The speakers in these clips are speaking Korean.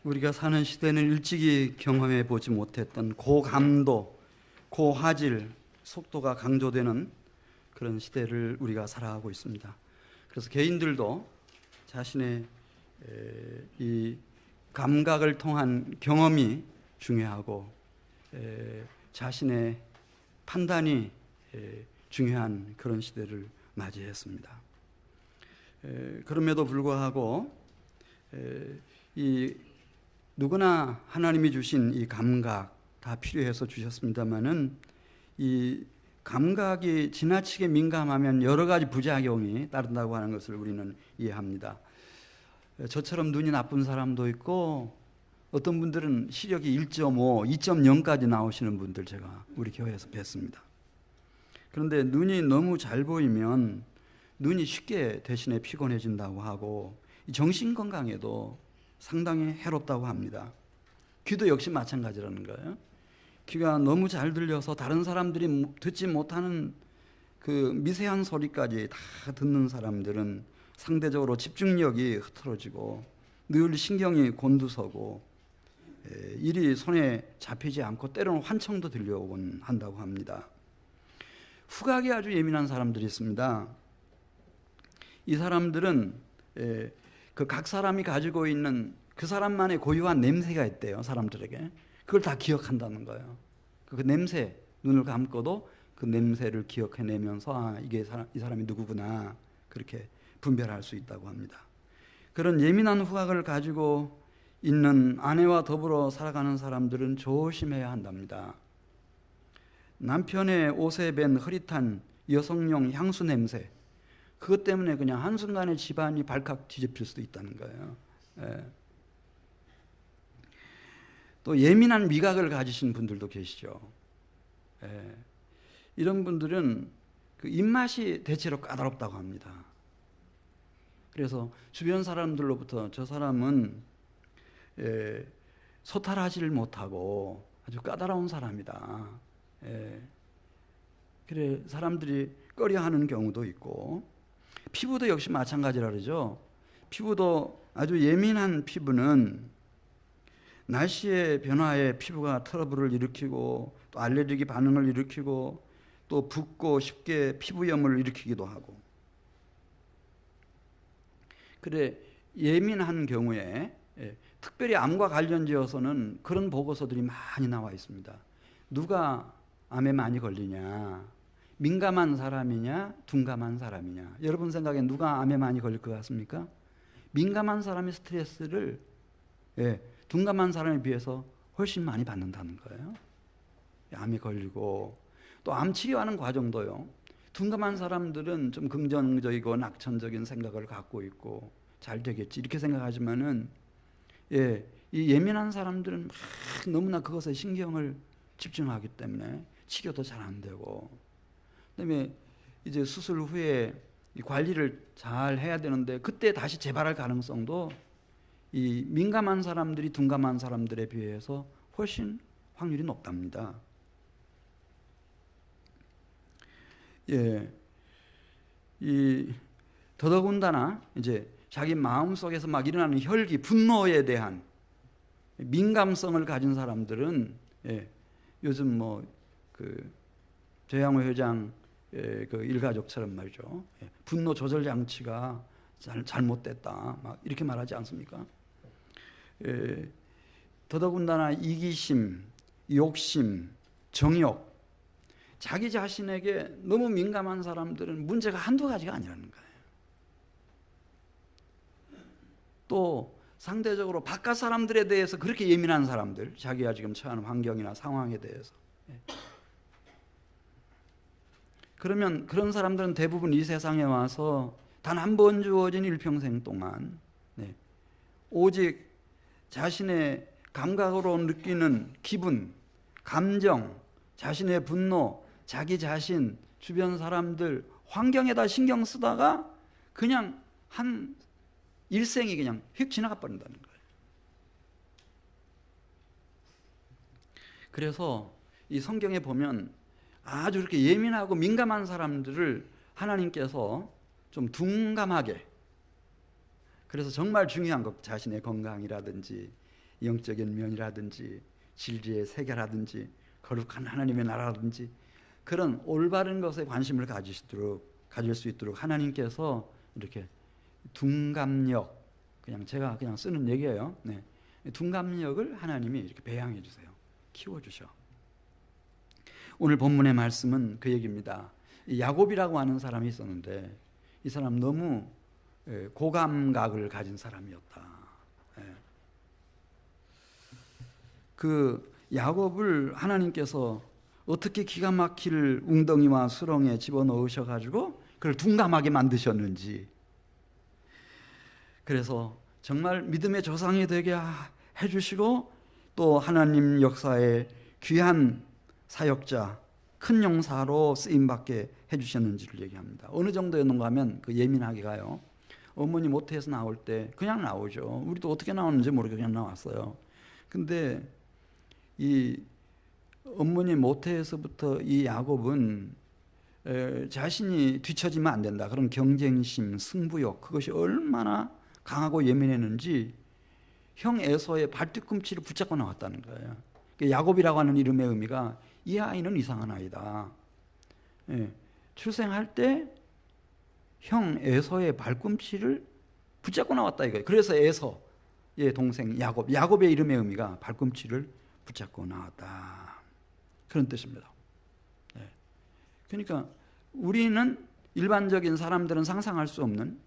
우리가 사는 시대는 일찍이 경험해 보지 못했던 고감도, 고화질, 속도가 강조되는 그런 시대를 우리가 살아가고 있습니다. 그래서 개인들도 자신의 이 감각을 통한 경험이 중요하고 자신의 판단이 중요한 그런 시대를 맞이했습니다. 그럼에도 불구하고 이 누구나 하나님이 주신 이 감각 다 필요해서 주셨습니다만은 이 감각이 지나치게 민감하면 여러 가지 부작용이 따른다고 하는 것을 우리는 이해합니다. 저처럼 눈이 나쁜 사람도 있고 어떤 분들은 시력이 1.5, 2.0까지 나오시는 분들 제가 우리 교회에서 뵀습니다. 그런데 눈이 너무 잘 보이면 눈이 쉽게 대신에 피곤해진다고 하고 정신 건강에도 상당히 해롭다고 합니다. 귀도 역시 마찬가지라는 거예요. 귀가 너무 잘 들려서 다른 사람들이 듣지 못하는 그 미세한 소리까지 다 듣는 사람들은 상대적으로 집중력이 흐트러지고 늘 신경이 곤두서고 일이 손에 잡히지 않고 때로는 환청도 들려오곤 한다고 합니다. 후각이 아주 예민한 사람들이 있습니다. 이 사람들은 그 각 사람이 가지고 있는 그 사람만의 고유한 냄새가 있대요. 사람들에게. 그걸 다 기억한다는 거예요. 그 냄새, 눈을 감고도 그 냄새를 기억해내면서 이 사람이 누구구나 그렇게 분별할 수 있다고 합니다. 그런 예민한 후각을 가지고 있는 아내와 더불어 살아가는 사람들은 조심해야 한답니다. 남편의 옷에 밴 흐릿한 여성용 향수 냄새, 그것 때문에 그냥 한순간에 집안이 발칵 뒤집힐 수도 있다는 거예요. 또 예민한 미각을 가지신 분들도 계시죠. 이런 분들은 그 입맛이 대체로 까다롭다고 합니다. 그래서 주변 사람들로부터 저 사람은 소탈하지를 못하고 아주 까다로운 사람이다. 그래 사람들이 꺼려하는 경우도 있고, 피부도 역시 마찬가지라 그러죠. 피부도 아주 예민한 피부는 날씨의 변화에 피부가 트러블을 일으키고 또 알레르기 반응을 일으키고 또 붓고 쉽게 피부염을 일으키기도 하고, 그래 예민한 경우에 특별히 암과 관련지어서는 그런 보고서들이 많이 나와 있습니다. 누가 암에 많이 걸리냐, 민감한 사람이냐 둔감한 사람이냐. 여러분 생각에 누가 암에 많이 걸릴 것 같습니까? 민감한 사람이 스트레스를 둔감한 사람에 비해서 훨씬 많이 받는다는 거예요. 암에 걸리고 또 암 치료하는 과정도요, 둔감한 사람들은 좀 긍정적이고 낙천적인 생각을 갖고 있고 잘 되겠지 이렇게 생각하지만은 이 예민한 사람들은 막 너무나 그것에 신경을 집중하기 때문에 치료도 잘 안 되고, 그다음에 이제 수술 후에 이 관리를 잘 해야 되는데 그때 다시 재발할 가능성도 이 민감한 사람들이 둔감한 사람들에 비해서 훨씬 확률이 높답니다. 이 더더군다나 이제 자기 마음 속에서 막 일어나는 혈기, 분노에 대한 민감성을 가진 사람들은 요즘 그 조양호 회장 그 일가족처럼 말이죠. 분노 조절 장치가 잘못됐다 막 이렇게 말하지 않습니까? 더더군다나 이기심, 욕심, 정욕, 자기 자신에게 너무 민감한 사람들은 문제가 한두 가지가 아니라는 거예요. 또 상대적으로 바깥 사람들에 대해서 그렇게 예민한 사람들, 자기가 지금 처하는 환경이나 상황에 대해서, 그러면 그런 사람들은 대부분 이 세상에 와서 단 한 번 주어진 일평생 동안 오직 자신의 감각으로 느끼는 기분, 감정, 자신의 분노, 자기 자신, 주변 사람들, 환경에다 신경 쓰다가 그냥 한 일생이 그냥 휙 지나가 버린다는 거예요. 그래서 이 성경에 보면 아주 이렇게 예민하고 민감한 사람들을 하나님께서 좀 둔감하게, 그래서 정말 중요한 것, 자신의 건강이라든지 영적인 면이라든지 진리의 세계라든지 거룩한 하나님의 나라라든지 그런 올바른 것에 관심을 가질 수 있도록 하나님께서 이렇게 둔감력, 제가 쓰는 얘기예요. 네. 둔감력을 하나님이 이렇게 배양해 주세요. 키워 주셔. 오늘 본문의 말씀은 그 얘기입니다. 야곱이라고 하는 사람이 있었는데 이 사람 너무 고감각을 가진 사람이었다. 그 야곱을 하나님께서 어떻게 기가 막힐 웅덩이와 수렁에 집어넣으셔가지고 그걸 둔감하게 만드셨는지, 그래서 정말 믿음의 조상이 되게 해주시고 또 하나님 역사의 귀한 사역자, 큰 용사로 쓰임받게 해주셨는지를 얘기합니다. 어느 정도였는가 하면 그 예민하게가요, 어머니 모태에서 나올 때 그냥 나오죠. 우리도 어떻게 나오는지 모르게 그냥 나왔어요. 근데 이 어머니 모태에서부터 이 야곱은 자신이 뒤처지면 안 된다, 그런 경쟁심, 승부욕, 그것이 얼마나 강하고 예민했는지 형 에서의 발뒤꿈치를 붙잡고 나왔다는 거예요. 야곱이라고 하는 이름의 의미가 이 아이는 이상한 아이다. 출생할 때 형 에서의 발꿈치를 붙잡고 나왔다 이거예요. 그래서 에서의 동생 야곱의 이름의 의미가 발꿈치를 붙잡고 나왔다, 그런 뜻입니다. 그러니까 우리는 일반적인 사람들은 상상할 수 없는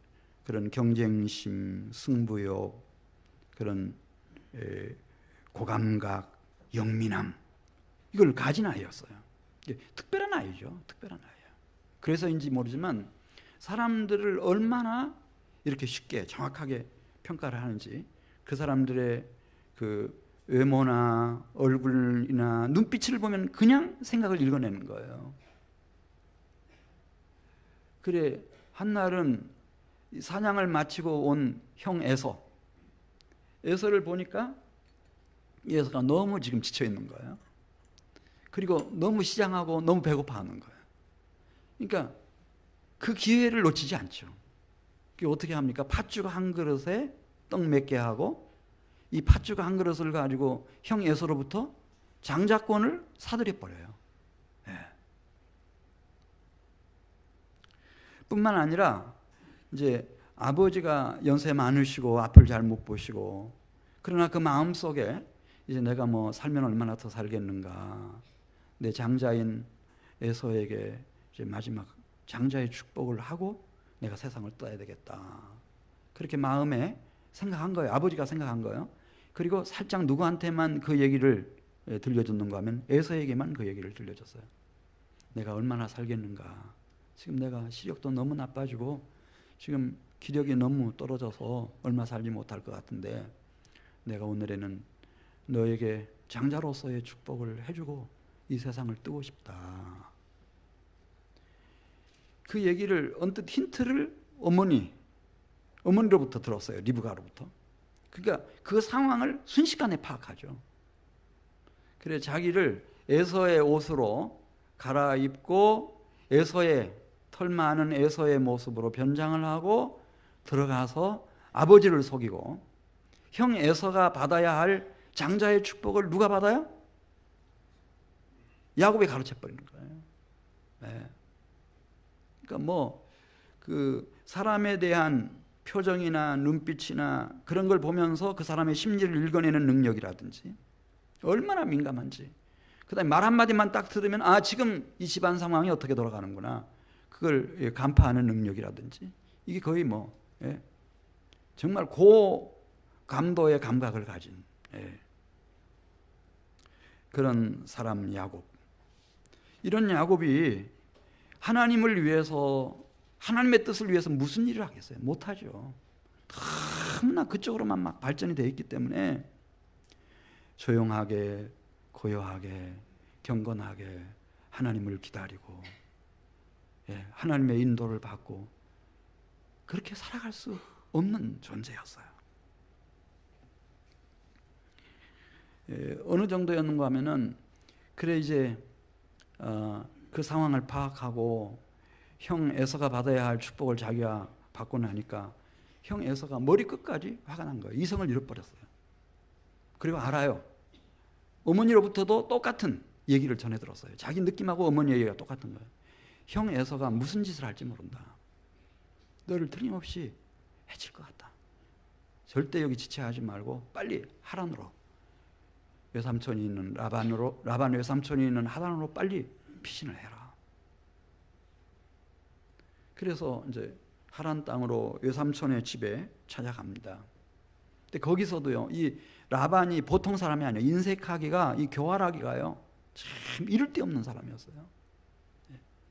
그런 경쟁심, 승부욕, 그런 고감각, 영민함, 이걸 가진 아이였어요. 특별한 아이죠. 특별한 아이예요. 그래서인지 모르지만 사람들을 얼마나 이렇게 쉽게 정확하게 평가를 하는지, 그 사람들의 그 외모나 얼굴이나 눈빛을 보면 그냥 생각을 읽어내는 거예요. 그래, 한날은 사냥을 마치고 온 형 에서를 보니까 에서가 너무 지금 지쳐 있는 거예요. 그리고 너무 시장하고 너무 배고파하는 거예요. 그러니까 그 기회를 놓치지 않죠. 그게 어떻게 합니까? 팥죽 한 그릇에 떡 몇 개 하고 이 팥죽 한 그릇을 가지고 형 에서로부터 장자권을 사들여 버려요. 뿐만 아니라 이제 아버지가 연세 많으시고 앞을 잘 못 보시고, 그러나 그 마음 속에 이제 내가 뭐 살면 얼마나 더 살겠는가, 내 장자인 에서에게 이제 마지막 장자의 축복을 하고 내가 세상을 떠야 되겠다, 그렇게 마음에 생각한 거예요. 아버지가 생각한 거예요. 그리고 살짝 누구한테만 그 얘기를 들려줬는가 하면 에서에게만 그 얘기를 들려줬어요. 내가 얼마나 살겠는가, 지금 내가 시력도 너무 나빠지고 지금 기력이 너무 떨어져서 얼마 살지 못할 것 같은데 내가 오늘에는 너에게 장자로서의 축복을 해주고 이 세상을 뜨고 싶다. 그 얘기를 언뜻 힌트를 어머니로부터 들었어요. 리브가로부터. 그러니까 그 상황을 순식간에 파악하죠. 그래 자기를 에서의 옷으로 갈아입고 에서의 털 많은 에서의 모습으로 변장을 하고 들어가서 아버지를 속이고, 형 에서가 받아야 할 장자의 축복을 누가 받아요? 야곱이 가로채 버리는 거예요. 네. 그러니까 뭐 그 사람에 대한 표정이나 눈빛이나 그런 걸 보면서 그 사람의 심리를 읽어내는 능력이라든지 얼마나 민감한지, 그다음에 말 한마디만 딱 들으면 아 지금 이 집안 상황이 어떻게 돌아가는구나, 그걸 간파하는 능력이라든지, 이게 거의 뭐 정말 고감도의 감각을 가진 그런 사람 야곱. 이런 야곱이 하나님을 위해서, 하나님의 뜻을 위해서 무슨 일을 하겠어요? 못하죠. 너무나 그쪽으로만 막 발전이 되어 있기 때문에 조용하게, 고요하게, 경건하게 하나님을 기다리고 하나님의 인도를 받고 그렇게 살아갈 수 없는 존재였어요. 어느 정도였는가 하면은 그래 이제 그 상황을 파악하고 형 에서가 받아야 할 축복을 자기가 받고 나니까 형 에서가 머리끝까지 화가 난 거예요. 이성을 잃어버렸어요. 그리고 알아요. 어머니로부터도 똑같은 얘기를 전해 들었어요. 자기 느낌하고 어머니 얘기가 똑같은 거예요. 형 에서가 무슨 짓을 할지 모른다. 너를 틀림없이 해칠 것 같다. 절대 여기 지체하지 말고 빨리 하란으로, 외삼촌이 있는 라반 외삼촌이 있는 하란으로 빨리 피신을 해라. 그래서 이제 하란 땅으로 외삼촌의 집에 찾아갑니다. 근데 거기서도요, 이 라반이 보통 사람이 아니에요. 인색하기가, 이 교활하기가요, 참 이를 데 없는 사람이었어요.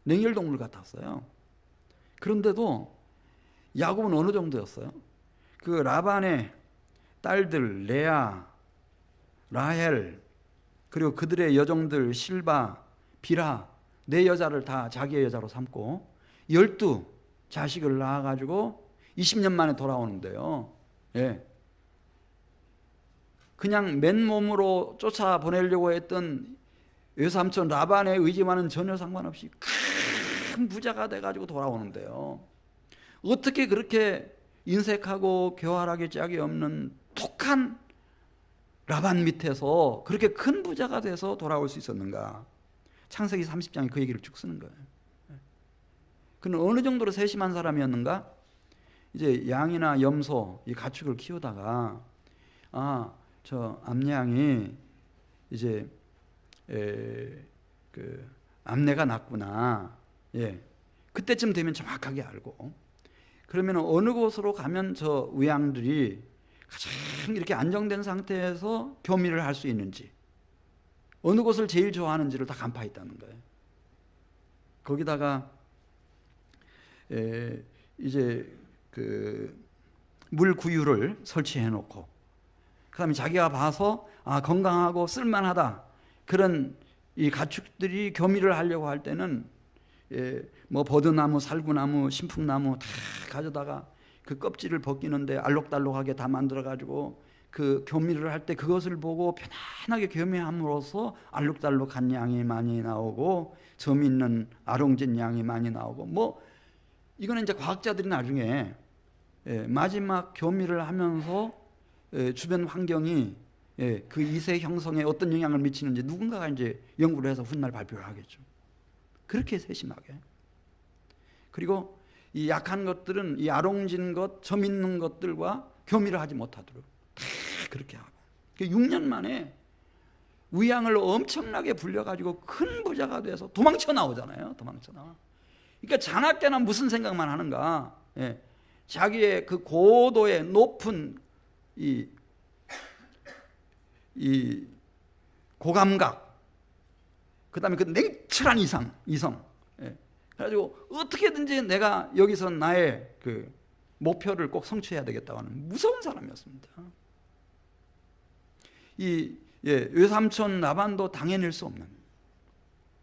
냉혈동물 같았어요. 그런데도 야곱은 어느 정도였어요? 그 라반의 딸들 레아, 라헬, 그리고 그들의 여종들 실바, 비라, 네 여자를 다 자기의 여자로 삼고 12 자식을 낳아가지고 20년 만에 돌아오는데요. 예. 그냥 맨몸으로 쫓아보내려고 했던 외삼촌 라반의 의지와는 전혀 상관없이 큰 부자가 돼가지고 돌아오는데요. 어떻게 그렇게 인색하고 교활하게 짝이 없는 독한 라반 밑에서 그렇게 큰 부자가 돼서 돌아올 수 있었는가? 창세기 30장에 그 얘기를 쭉 쓰는 거예요. 그는 어느 정도로 세심한 사람이었는가? 이제 양이나 염소, 이 가축을 키우다가 저 암양이 이제 그 암내가 났구나. 예. 그때쯤 되면 정확하게 알고, 그러면 어느 곳으로 가면 저 우양들이 가장 이렇게 안정된 상태에서 교미를 할 수 있는지, 어느 곳을 제일 좋아하는지를 다 간파했다는 거예요. 거기다가 이제 그 물구유를 설치해 놓고, 그 다음에 자기가 봐서 건강하고 쓸만하다, 그런 이 가축들이 교미를 하려고 할 때는 뭐 버드나무, 살구나무, 신풍나무 다 가져다가 그 껍질을 벗기는데 알록달록하게 다 만들어가지고 그 교미를 할 때 그것을 보고 편안하게 교미함으로써 알록달록한 양이 많이 나오고 점 있는 아롱진 양이 많이 나오고, 뭐 이거는 이제 과학자들이 나중에 마지막 교미를 하면서 주변 환경이 그 이세 형성에 어떤 영향을 미치는지 누군가가 이제 연구를 해서 훗날 발표를 하겠죠. 그렇게 세심하게. 그리고 이 약한 것들은 이 아롱진 것, 점 있는 것들과 교미를 하지 못하도록 다 그렇게 하고, 6년 만에 위양을 엄청나게 불려가지고 큰 부자가 돼서 도망쳐 나오잖아요. 도망쳐 나와. 그러니까 자나깨나 무슨 생각만 하는가? 자기의 그 고도의 높은 이 고감각, 그 다음에 그 냉철한 이성. 그래가지고 어떻게든지 내가 여기서 나의 그 목표를 꼭 성취해야 되겠다고 하는 무서운 사람이었습니다. 외삼촌 라반도 당해낼 수 없는,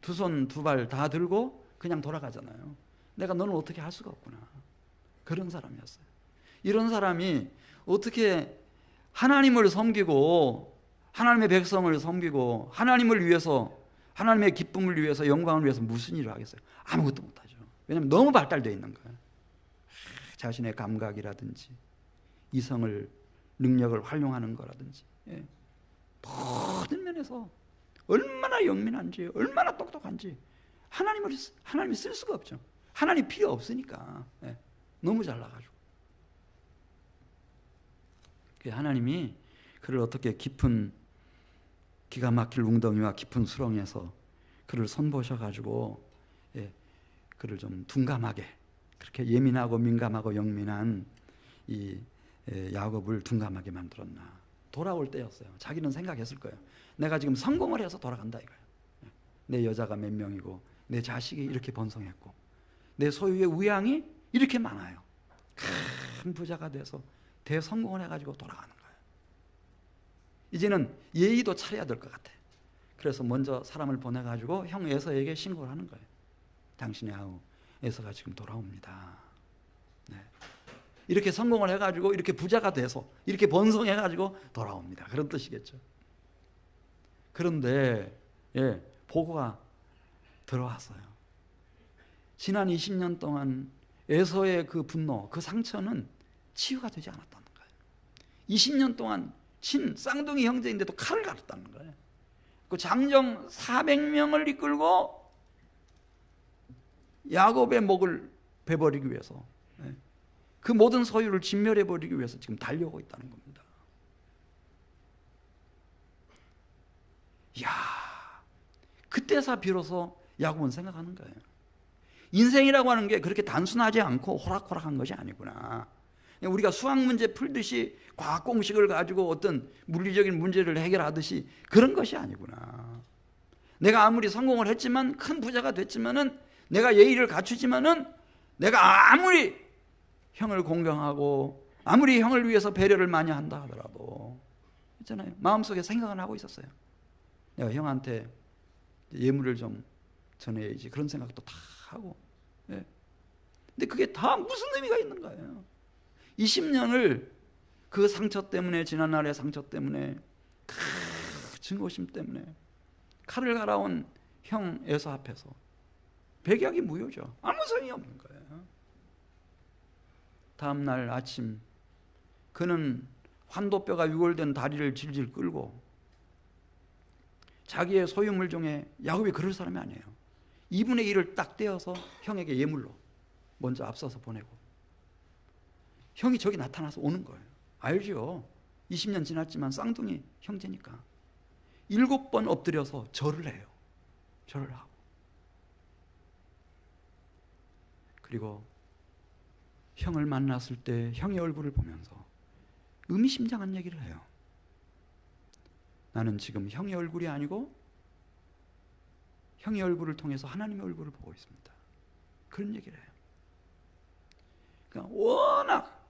두 손 두 발 다 들고 그냥 돌아가잖아요. 내가 너는 어떻게 할 수가 없구나. 그런 사람이었어요. 이런 사람이 어떻게 하나님을 섬기고 하나님의 백성을 섬기고 하나님을 위해서, 하나님의 기쁨을 위해서, 영광을 위해서 무슨 일을 하겠어요? 아무것도 못하죠. 왜냐하면 너무 발달되어 있는 거예요. 자신의 감각이라든지 이성을, 능력을 활용하는 거라든지, 모든 면에서 얼마나 영민한지, 얼마나 똑똑한지 하나님이 쓸 수가 없죠. 하나님 필요 없으니까. 너무 잘나가지고. 하나님이 그를 어떻게 깊은 기가 막힐 웅덩이와 깊은 수렁에서 그를 손보셔가지고 그를 좀 둔감하게, 그렇게 예민하고 민감하고 영민한 이 야곱을 둔감하게 만들었나. 돌아올 때였어요. 자기는 생각했을 거예요. 내가 지금 성공을 해서 돌아간다 이거예요. 내 여자가 몇 명이고 내 자식이 이렇게 번성했고 내 소유의 우양이 이렇게 많아요. 큰 부자가 돼서 대성공을 해가지고 돌아가는 거예요. 이제는 예의도 차려야 될 것 같아. 그래서 먼저 사람을 보내가지고 형 에서에게 신고를 하는 거예요. 당신의 아우 에서가 지금 돌아옵니다. 이렇게 성공을 해가지고 이렇게 부자가 돼서 이렇게 번성해가지고 돌아옵니다. 그런 뜻이겠죠. 그런데 보고가 들어왔어요. 지난 20년 동안 에서의 그 분노, 그 상처는 치유가 되지 않았다는 거예요. 20년 동안 쌍둥이 형제인데도 칼을 갈았다는 거예요. 그 장정 400명을 이끌고 야곱의 목을 베버리기 위해서, 그 모든 소유를 진멸해버리기 위해서 지금 달려오고 있다는 겁니다. 이야, 그때서 비로소 야곱은 생각하는 거예요. 인생이라고 하는 게 그렇게 단순하지 않고 호락호락한 것이 아니구나. 우리가 수학 문제 풀듯이 과학 공식을 가지고 어떤 물리적인 문제를 해결하듯이 그런 것이 아니구나. 내가 아무리 성공을 했지만, 큰 부자가 됐지만은, 내가 예의를 갖추지만은, 내가 아무리 형을 공경하고 아무리 형을 위해서 배려를 많이 한다 하더라도 있잖아요, 마음속에 생각은 하고 있었어요. 내가 형한테 예물을 좀 전해야지, 그런 생각도 다 하고. 근데 그게 다 무슨 의미가 있는 거예요. 20년을 그 상처 때문에, 지난날의 상처 때문에, 그 증오심 때문에 칼을 갈아온 형 에서 앞에서 백약이 무효죠. 아무 소용이 없는 거예요. 다음 날 아침 그는 환도뼈가 유골된 다리를 질질 끌고, 자기의 소유물 중에, 야곱이 그럴 사람이 아니에요, 2분의 1을 딱 떼어서 형에게 예물로 먼저 앞서서 보내고, 형이 저기 나타나서 오는 거예요. 알죠? 20년 지났지만 쌍둥이 형제니까 7번 엎드려서 절을 해요. 절을 하고, 그리고 형을 만났을 때 형의 얼굴을 보면서 의미심장한 얘기를 해요. 나는 지금 형의 얼굴이 아니고 형의 얼굴을 통해서 하나님의 얼굴을 보고 있습니다. 그런 얘기를 해요. 그러니까 워낙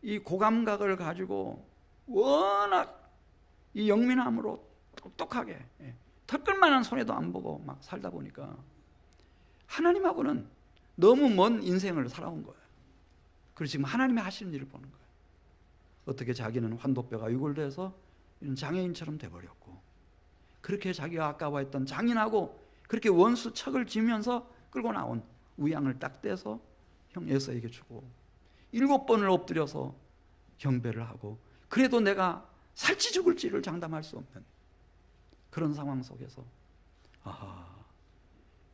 이 고감각을 가지고, 워낙 이 영민함으로 똑똑하게, 턱걸만한 손해도 안 보고 막 살다 보니까 하나님하고는 너무 먼 인생을 살아온 거예요. 그리고 지금 하나님이 하시는 일을 보는 거예요. 어떻게 자기는 환도뼈가 유골돼서 장애인처럼 돼버렸고, 그렇게 자기가 아까워했던 장인하고 그렇게 원수 척을 지면서 끌고 나온 우양을 딱 떼서 형 에서에게 주고, 7번을 엎드려서 경배를 하고, 그래도 내가 살지 죽을지를 장담할 수 없는 그런 상황 속에서, 아하,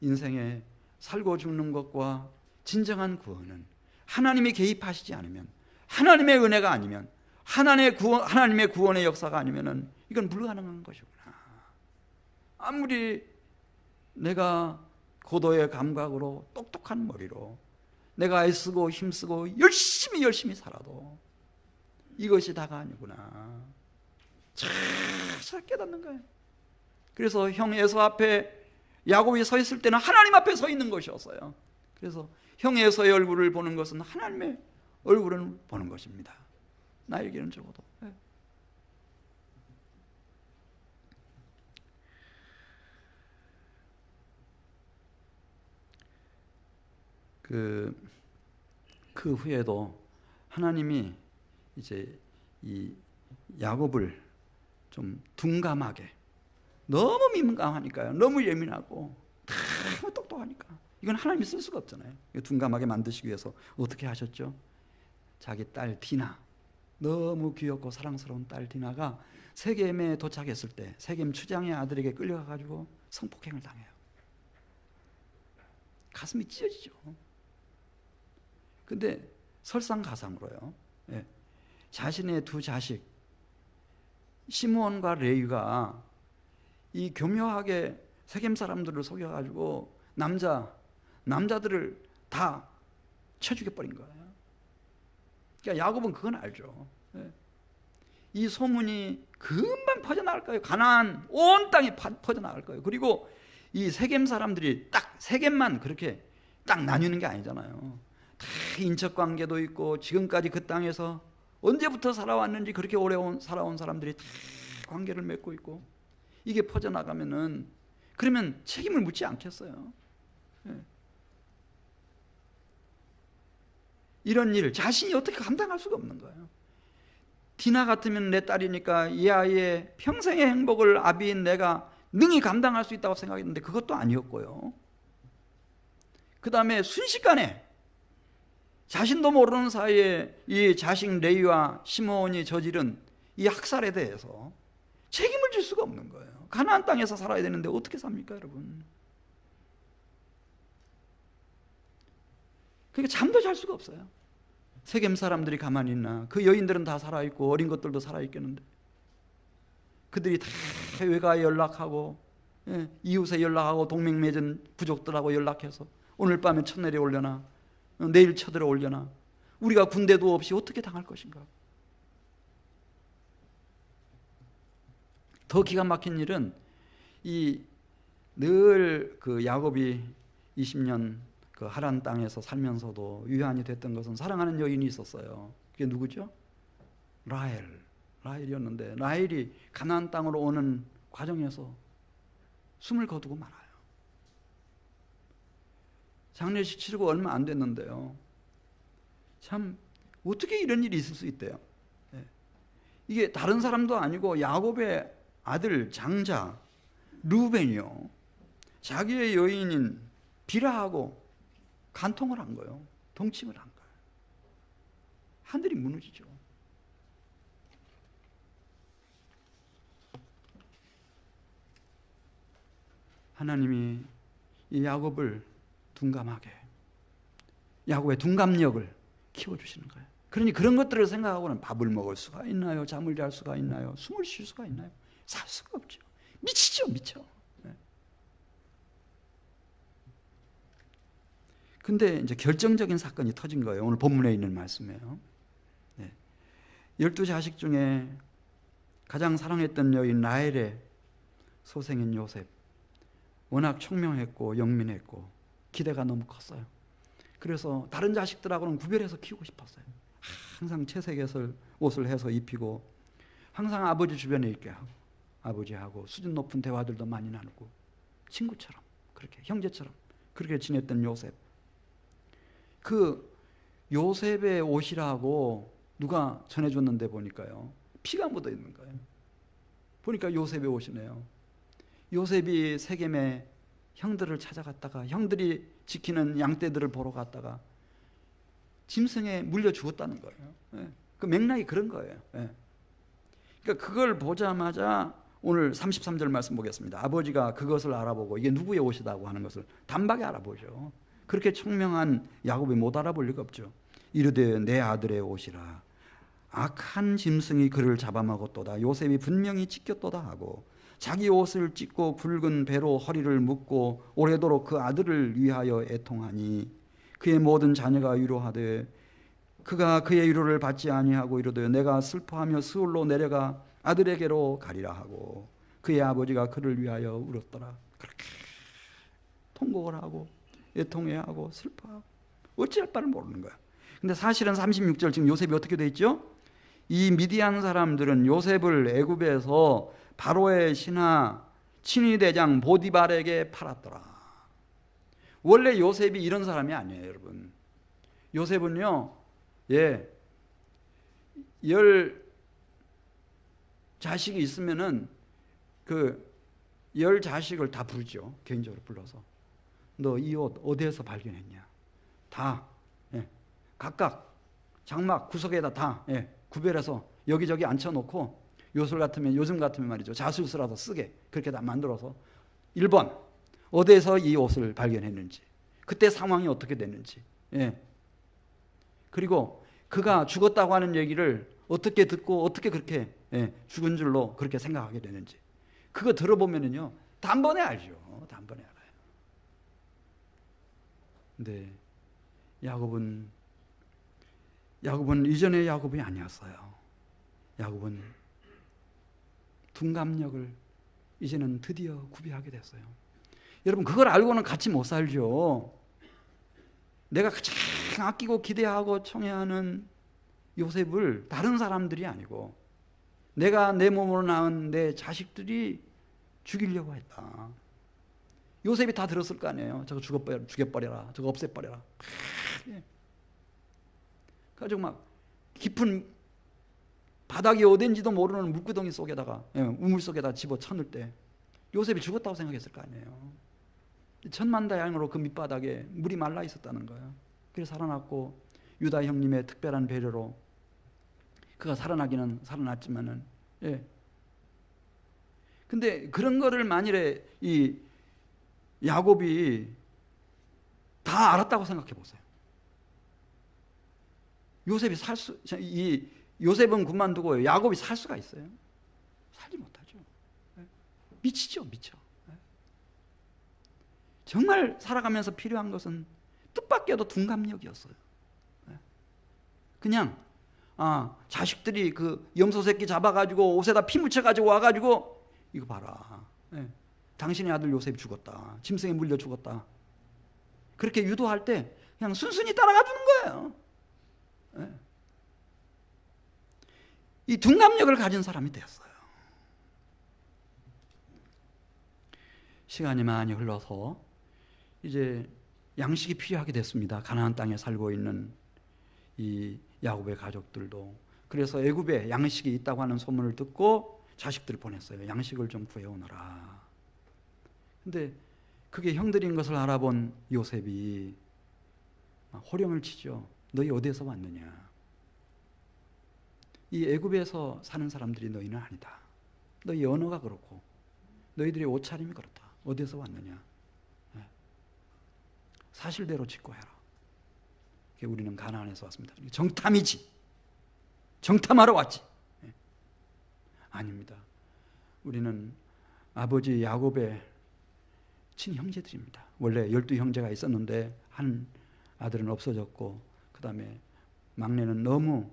인생에 살고 죽는 것과 진정한 구원은 하나님이 개입하시지 않으면, 하나님의 은혜가 아니면, 하나님의 구원의 역사가 아니면은 이건 불가능한 것이구나. 아무리 내가 고도의 감각으로, 똑똑한 머리로 내가 애쓰고 힘쓰고 열심히 살아도 이것이 다가 아니구나. 잘 깨닫는 거예요. 그래서 형 에서 앞에 야곱이 서 있을 때는 하나님 앞에 서 있는 것이었어요. 그래서 형 에서의 얼굴을 보는 것은 하나님의 얼굴을 보는 것입니다. 나에게는 적어도. 그 후에도 하나님이 이제 이 야곱을 좀 둔감하게, 너무 민감하니까요, 너무 예민하고 너무 똑똑하니까 이건 하나님이 쓸 수가 없잖아요. 둔감하게 만드시기 위해서 어떻게 하셨죠? 자기 딸 디나, 너무 귀엽고 사랑스러운 딸 디나가 세겜에 도착했을 때 세겜 추장의 아들에게 끌려가가지고 성폭행을 당해요. 가슴이 찢어지죠. 근데 설상가상으로요, 자신의 두 자식 시므온과 레위가 이 교묘하게 세겜 사람들을 속여가지고 남자들을 다 쳐 죽여버린 거예요. 그러니까 야곱은 그건 알죠. 이 소문이 금방 퍼져나갈 거예요. 가나안 온 땅에 퍼져나갈 거예요. 그리고 이 세겜 사람들이 딱 세겜만 그렇게 딱 나뉘는 게 아니잖아요. 다 인척 관계도 있고, 지금까지 그 땅에서 언제부터 살아왔는지 그렇게 오래 살아온 사람들이 다 관계를 맺고 있고, 이게 퍼져나가면은 그러면 책임을 묻지 않겠어요? 이런 일 자신이 어떻게 감당할 수가 없는 거예요. 디나 같으면 내 딸이니까 이 아이의 평생의 행복을 아비인 내가 능히 감당할 수 있다고 생각했는데 그것도 아니었고요. 그 다음에 순식간에 자신도 모르는 사이에 이 자식 레위와 시므온이 저지른 이 학살에 대해서 책임을 질 수가 없는 거예요. 가나안 땅에서 살아야 되는데 어떻게 삽니까, 여러분? 그러니까 잠도 잘 수가 없어요. 세겜 사람들이 가만히 있나? 그 여인들은 다 살아있고 어린 것들도 살아있겠는데 그들이 다 외가에 연락하고 이웃에 연락하고 동맹 맺은 부족들하고 연락해서 오늘 밤에 첫내려 올려나 내일 쳐들어 올려나 우리가 군대도 없이 어떻게 당할 것인가? 더 기가 막힌 일은 늘 그 야곱이 20년 그 하란 땅에서 살면서도 유한이 됐던 것은 사랑하는 여인이 있었어요. 그게 누구죠? 라헬이었는데 라헬이 가나안 땅으로 오는 과정에서 숨을 거두고 말아요. 장례식 치르고 얼마 안 됐는데요. 참 어떻게 이런 일이 있을 수 있대요. 이게 다른 사람도 아니고 야곱의 아들 장자 르우벤이요. 자기의 여인인 비라하고 간통을 한 거예요. 동침을 한 거예요. 하늘이 무너지죠. 하나님이 이 야곱을 둔감하게, 야곱의 둔감력을 키워주시는 거예요. 그러니 그런 것들을 생각하고는 밥을 먹을 수가 있나요? 잠을 잘 수가 있나요? 숨을 쉴 수가 있나요? 살 수가 없죠. 미치죠, 미쳐. 근데 이제 결정적인 사건이 터진 거예요. 오늘 본문에 있는 말씀이에요. 12자식 중에 가장 사랑했던 여인 라헬의 소생인 요셉. 워낙 총명했고 영민했고 기대가 너무 컸어요. 그래서 다른 자식들하고는 구별해서 키우고 싶었어요. 항상 채색 옷을 해서 입히고 항상 아버지 주변에 있게 하고 아버지하고 수준 높은 대화들도 많이 나누고 친구처럼 그렇게 형제처럼 그렇게 지냈던 요셉. 그 요셉의 옷이라고 누가 전해줬는데 보니까요 피가 묻어 있는 거예요. 보니까 요셉의 옷이네요. 요셉이 세겜의 형들을 찾아갔다가 형들이 지키는 양떼들을 보러 갔다가 짐승에 물려 죽었다는 거예요. 그 맥락이 그런 거예요. 그러니까 그걸 보자마자 오늘 33절 말씀 보겠습니다. 아버지가 그것을 알아보고 이게 누구의 옷이라고 하는 것을 단박에 알아보죠. 그렇게 총명한 야곱이 못 알아볼 리가 없죠. 이르되 내 아들의 옷이라 악한 짐승이 그를 잡아먹었도다. 요셉이 분명히 찢겼도다 하고 자기 옷을 찢고 굵은 배로 허리를 묶고 오래도록 그 아들을 위하여 애통하니 그의 모든 자녀가 위로하되 그가 그의 위로를 받지 아니하고 이르되 내가 슬퍼하며 스올로 내려가 아들에게로 가리라 하고 그의 아버지가 그를 위하여 울었더라. 그렇게 통곡을 하고 애통해하고 슬퍼하고 어찌할 바를 모르는 거야. 근데 사실은 36절 지금 요셉이 어떻게 돼 있죠? 이 미디안 사람들은 요셉을 애굽에서 바로의 신하 친위 대장 보디발에게 팔았더라. 원래 요셉이 이런 사람이 아니에요, 여러분. 요셉은요, 10자식이 있으면은 그 10자식을 다 부르죠. 개인적으로 불러서. 너 이 옷 어디에서 발견했냐? 다 각각 장막 구석에다 다 구별해서 여기저기 앉혀놓고 요즘 같으면 말이죠. 자술서라도 쓰게 그렇게 다 만들어서 1번 어디에서 이 옷을 발견했는지 그때 상황이 어떻게 됐는지 그리고 그가 죽었다고 하는 얘기를 어떻게 듣고 어떻게 그렇게 죽은 줄로 그렇게 생각하게 되는지 그거 들어보면은요 단번에 알죠. 단번에 알아요. 근데 야곱은 이전의 야곱이 아니었어요. 야곱은 둔감력을 이제는 드디어 구비하게 됐어요. 여러분 그걸 알고는 같이 못 살죠. 내가 가장 아끼고 기대하고 청해하는 요셉을 다른 사람들이 아니고 내가 내 몸으로 낳은 내 자식들이 죽이려고 했다. 요셉이 다 들었을 거 아니에요. 저거 죽여버려라. 저거 없애버려라. 가지고 막 깊은 바닥이 어딘지도 모르는 물구덩이 속에다가 우물 속에다 집어쳐넣을 때 요셉이 죽었다고 생각했을 거 아니에요. 천만다양으로 그 밑바닥에 물이 말라 있었다는 거예요. 그래서 살아났고 유다 형님의 특별한 배려로 그가 살아나기는 살아났지만은, 예. 근데 그런 거를 만일에 이 야곱이 다 알았다고 생각해 보세요. 요셉은 그만두고 야곱이 살 수가 있어요? 살지 못하죠. 미치죠, 미쳐. 정말 살아가면서 필요한 것은 뜻밖에도 둔감력이었어요. 그냥 자식들이 그 염소 새끼 잡아가지고 옷에다 피 묻혀가지고 와가지고 이거 봐라, 당신의 아들 요셉이 죽었다, 짐승에 물려 죽었다, 그렇게 유도할 때 그냥 순순히 따라가 주는 거예요. 이 둔감력을 가진 사람이 되었어요. 시간이 많이 흘러서 이제 양식이 필요하게 됐습니다. 가나안 땅에 살고 있는 이 야곱의 가족들도. 그래서 애굽에 양식이 있다고 하는 소문을 듣고 자식들을 보냈어요. 양식을 좀 구해오너라. 근데 그게 형들인 것을 알아본 요셉이 호령을 치죠. 너희 어디에서 왔느냐? 이 애굽에서 사는 사람들이 너희는 아니다. 너희 언어가 그렇고 너희들의 옷차림이 그렇다. 어디에서 왔느냐? 사실대로 직고해라. 우리는 가나안에서 왔습니다. 정탐이지. 정탐하러 왔지. 아닙니다. 우리는 아버지 야곱의 친형제들입니다. 원래 12형제가 있었는데 한 아들은 없어졌고, 그 다음에 막내는 너무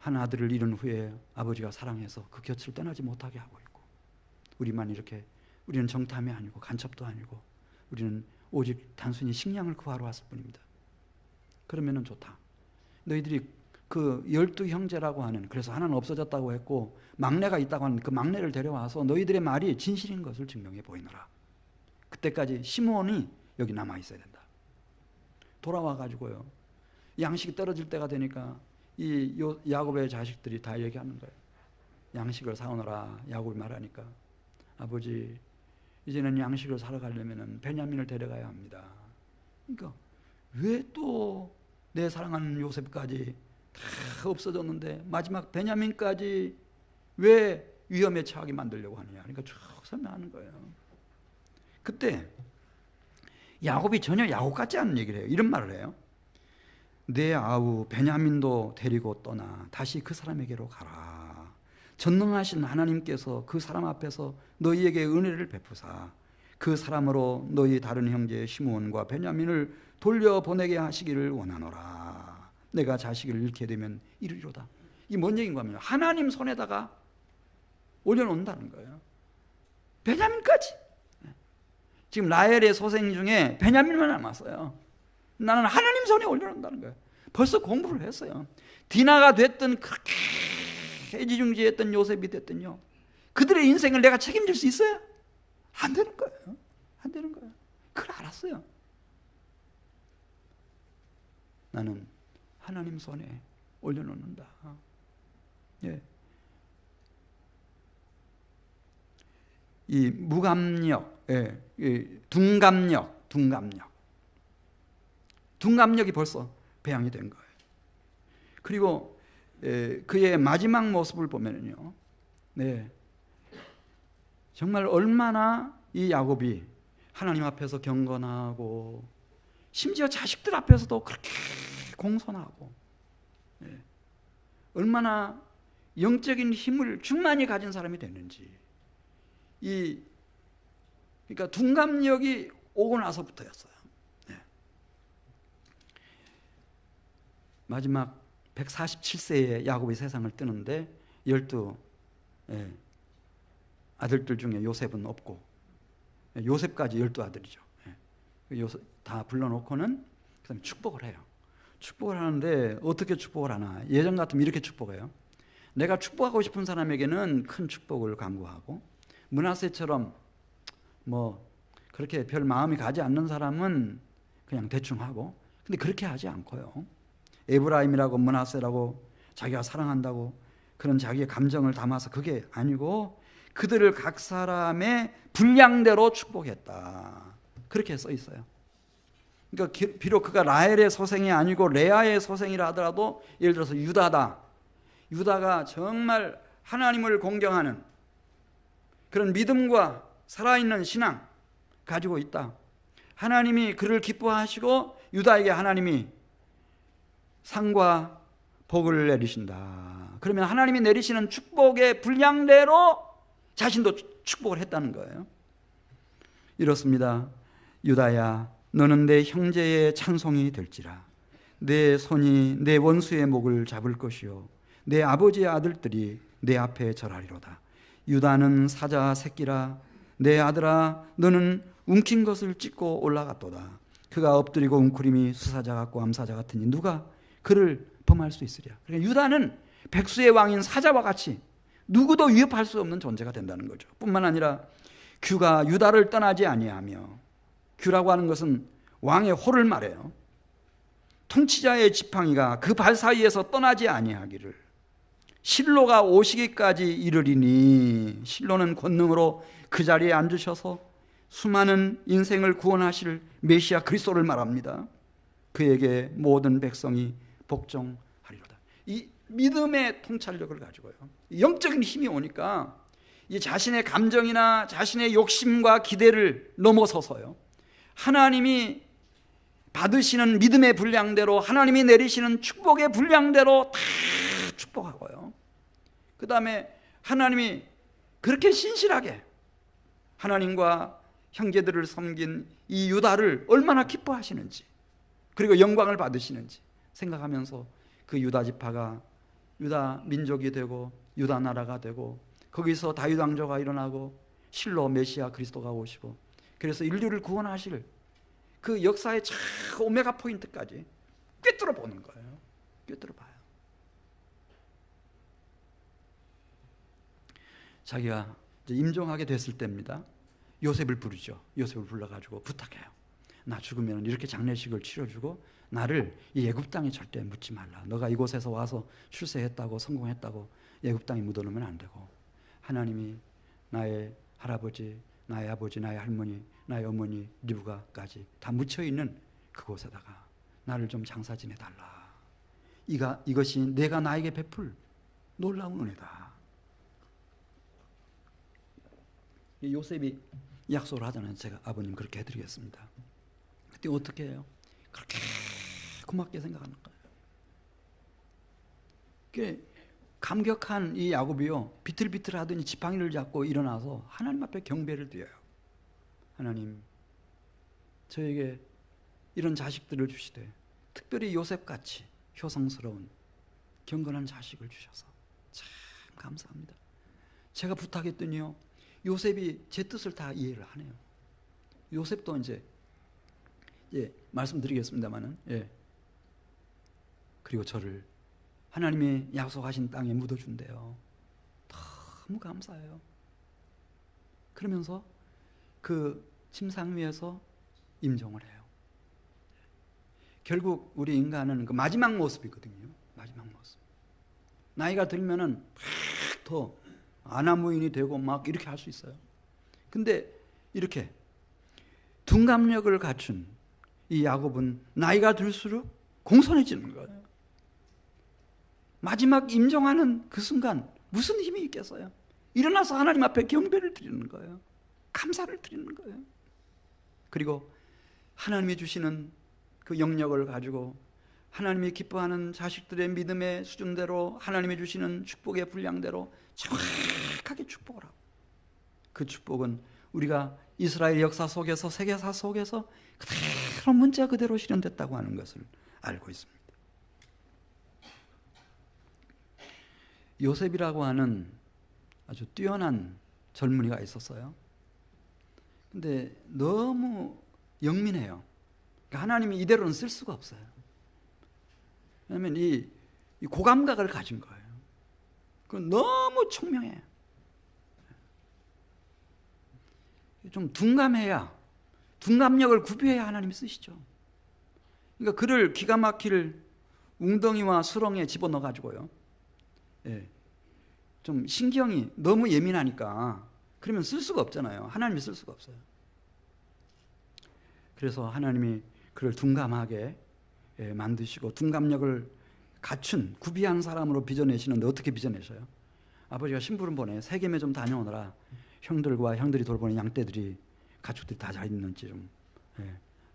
한 아들을 잃은 후에 아버지가 사랑해서 그 곁을 떠나지 못하게 하고 있고, 우리만 이렇게, 우리는 정탐이 아니고 간첩도 아니고 우리는 오직 단순히 식량을 구하러 왔을 뿐입니다. 그러면은 좋다. 너희들이 그 12형제라고 하는, 그래서 하나는 없어졌다고 했고 막내가 있다고 하는 그 막내를 데려와서 너희들의 말이 진실인 것을 증명해 보이노라. 그때까지 시므온이 여기 남아 있어야 된다. 돌아와 가지고요, 양식이 떨어질 때가 되니까 이 야곱의 자식들이 다 얘기하는 거예요. 양식을 사오너라. 야곱이 말하니까, 아버지 이제는 양식을 사러 가려면 베냐민을 데려가야 합니다. 그러니까 왜 또 내 사랑하는 요셉까지 다 없어졌는데 마지막 베냐민까지 왜 위험에 처하게 만들려고 하느냐. 그러니까 쭉 설명하는 거예요. 그때 야곱이 전혀 야곱 같지 않은 얘기를 해요. 이런 말을 해요. 내 아우 베냐민도 데리고 떠나 다시 그 사람에게로 가라. 전능하신 하나님께서 그 사람 앞에서 너희에게 은혜를 베푸사 그 사람으로 너희 다른 형제 시므온과 베냐민을 돌려보내게 하시기를 원하노라. 내가 자식을 잃게 되면 이르리로다. 이게 뭔 얘기인가 하면 하나님 손에다가 올려놓는다는 거예요. 베냐민까지. 지금 라헬의 소생 중에 베냐민만 남았어요. 나는 하나님 손에 올려놓는다는 거예요. 벌써 공부를 했어요. 디나가 됐든 그렇게 애지중지했던 요셉이 됐든요, 그들의 인생을 내가 책임질 수 있어요? 안 되는 거예요. 안 되는 거예요. 그걸 알았어요. 나는 하나님 손에 올려놓는다. 예. 이 무감력, 이 둔감력이 벌써 배양이 된 거예요. 그리고 그의 마지막 모습을 보면요, 정말 얼마나 이 야곱이 하나님 앞에서 경건하고 심지어 자식들 앞에서도 그렇게 공손하고, 얼마나 영적인 힘을 충만히 가진 사람이 됐는지. 그러니까 둔감력이 오고 나서부터였어요. 마지막 147세에 야곱이 세상을 뜨는데 12 아들들 중에 요셉은 없고, 요셉까지 12아들이죠. 요셉 다 불러놓고는 그다음에 축복을 해요. 축복을 하는데 어떻게 축복을 하나? 예전 같으면 이렇게 축복해요. 내가 축복하고 싶은 사람에게는 큰 축복을 강구하고, 므낫세처럼 뭐 그렇게 별 마음이 가지 않는 사람은 그냥 대충 하고, 근데 그렇게 하지 않고요, 에브라임이라고 므낫세라고 자기가 사랑한다고 그런 자기의 감정을 담아서 그게 아니고 그들을 각 사람의 분량대로 축복했다. 그렇게 써 있어요. 그러니까 비록 그가 라헬의 소생이 아니고 레아의 소생이라 하더라도, 예를 들어서 유다다. 유다가 정말 하나님을 공경하는 그런 믿음과 살아있는 신앙 가지고 있다. 하나님이 그를 기뻐하시고 유다에게 하나님이 상과 복을 내리신다. 그러면 하나님이 내리시는 축복의 분량대로 자신도 축복을 했다는 거예요. 이렇습니다. 유다야, 너는 내 형제의 찬송이 될지라. 내 손이 내 원수의 목을 잡을 것이요 내 아버지의 아들들이 내 앞에 절하리로다. 유다는 사자 새끼라. 내 아들아, 너는 움킨 것을 찢고 올라갔도다. 그가 엎드리고 웅크림이 수사자 같고 암사자 같으니 누가 그를 범할 수 있으랴. 그러니까 유다는 백수의 왕인 사자와 같이 누구도 위협할 수 없는 존재가 된다는 거죠. 뿐만 아니라 규가 유다를 떠나지 아니하며, 규라고 하는 것은 왕의 호를 말해요. 통치자의 지팡이가 그 발 사이에서 떠나지 아니하기를, 실로가 오시기까지 이르리니, 실로는 권능으로 그 자리에 앉으셔서 수많은 인생을 구원하실 메시아 그리스도를 말합니다. 그에게 모든 백성이 복종하리로다. 이 믿음의 통찰력을 가지고요, 영적인 힘이 오니까 이 자신의 감정이나 자신의 욕심과 기대를 넘어서서요, 하나님이 받으시는 믿음의 분량대로, 하나님이 내리시는 축복의 분량대로 다 축복하고요, 그 다음에 하나님이 그렇게 신실하게 하나님과 형제들을 섬긴 이 유다를 얼마나 기뻐하시는지, 그리고 영광을 받으시는지 생각하면서 그 유다 지파가 유다 민족이 되고 유다 나라가 되고, 거기서 다윗 왕조가 일어나고 실로 메시아 그리스도가 오시고, 그래서 인류를 구원하실 그 역사의 참 오메가 포인트까지 꿰뚫어 보는 거예요. 꿰뚫어 봐요. 자기가 이제 임종하게 됐을 때입니다. 요셉을 부르죠. 요셉을 불러가지고 부탁해요. 나 죽으면 이렇게 장례식을 치러주고 나를 이 애굽 땅에 절대 묻지 말라. 너가 이곳에서 와서 출세했다고 성공했다고 애굽 땅에 묻어놓으면 안 되고, 하나님이 나의 할아버지, 나의 아버지, 나의 할머니, 나의 어머니 리브가까지 다 묻혀있는 그곳에다가 나를 좀 장사 지내달라. 이것이 내가 나에게 베풀 놀라운 은혜다. 요셉이 약속을 하잖아요. 제가 아버님 그렇게 해드리겠습니다. 그때 어떻게 해요? 그렇게 고맙게 생각하는 거예요. 감격한 이 야곱이요, 비틀비틀하더니 지팡이를 잡고 일어나서 하나님 앞에 경배를 드려요. 하나님, 저에게 이런 자식들을 주시되 특별히 요셉같이 효성스러운 경건한 자식을 주셔서 참 감사합니다. 제가 부탁했더니요, 요셉이 제 뜻을 다 이해를 하네요. 요셉도 이제 말씀드리겠습니다만은, 그리고 저를 하나님이 약속하신 땅에 묻어준대요. 너무 감사해요. 그러면서 그 침상 위에서 임종을 해요. 결국 우리 인간은 그 마지막 모습이거든요. 마지막 모습. 나이가 들면은 더 아나무인이 되고 막 이렇게 할 수 있어요. 근데 이렇게 둔감력을 갖춘 이 야곱은 나이가 들수록 공손해지는 거예요. 마지막 임종하는 그 순간 무슨 힘이 있겠어요? 일어나서 하나님 앞에 경배를 드리는 거예요. 감사를 드리는 거예요. 그리고 하나님이 주시는 그 영역을 가지고 하나님이 기뻐하는 자식들의 믿음의 수준대로, 하나님이 주시는 축복의 분량대로 정확하게 축복을 하고, 그 축복은 우리가 이스라엘 역사 속에서, 세계사 속에서 그대로 문자 그대로 실현됐다고 하는 것을 알고 있습니다. 요셉이라고 하는 아주 뛰어난 젊은이가 있었어요. 근데 너무 영민해요. 그러니까 하나님이 이대로는 쓸 수가 없어요. 왜냐하면 이 고감각을 가진 거예요. 그건 너무 총명해요. 좀 둔감해야, 둔감력을 구비해야 하나님이 쓰시죠. 그러니까 그를 기가 막힐 웅덩이와 수렁에 집어넣어 가지고요, 좀 신경이 너무 예민하니까 그러면 쓸 수가 없잖아요. 하나님이 쓸 수가 없어요. 그래서 하나님이 그를 둔감하게 만드시고 둔감력을 갖춘 구비한 사람으로 빚어내시는데 어떻게 빚어내셔요? 아버지가 심부름 보내. 세겜에 좀 다녀오너라. 형들과 형들이 돌보는 양떼들이 가축들이 다 잘 있는지 좀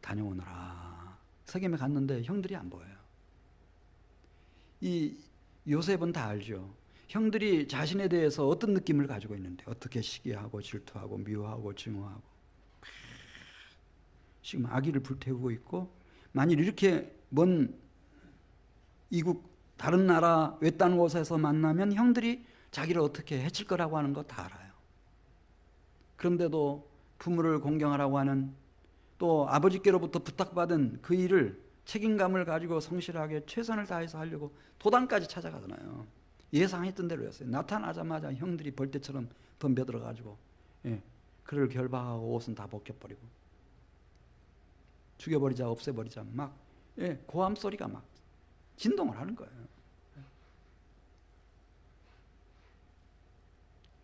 다녀오너라. 세겜에 갔는데 형들이 안 보여요. 이 요셉은 다 알죠. 형들이 자신에 대해서 어떤 느낌을 가지고 있는데 어떻게 시기하고 질투하고 미워하고 증오하고 지금 아기를 불태우고 있고, 만일 이렇게 먼 이국 다른 나라 외딴 곳에서 만나면 형들이 자기를 어떻게 해칠 거라고 하는 거 다 알아요. 그런데도 부모를 공경하라고 하는, 또 아버지께로부터 부탁받은 그 일을 책임감을 가지고 성실하게 최선을 다해서 하려고 도단까지 찾아가잖아요. 예상했던 대로였어요. 나타나자마자 형들이 벌떼처럼 덤벼들어가지고 그를 결박하고 옷은 다 벗겨버리고 죽여버리자 없애버리자 막 고함 소리가 막 진동을 하는 거예요.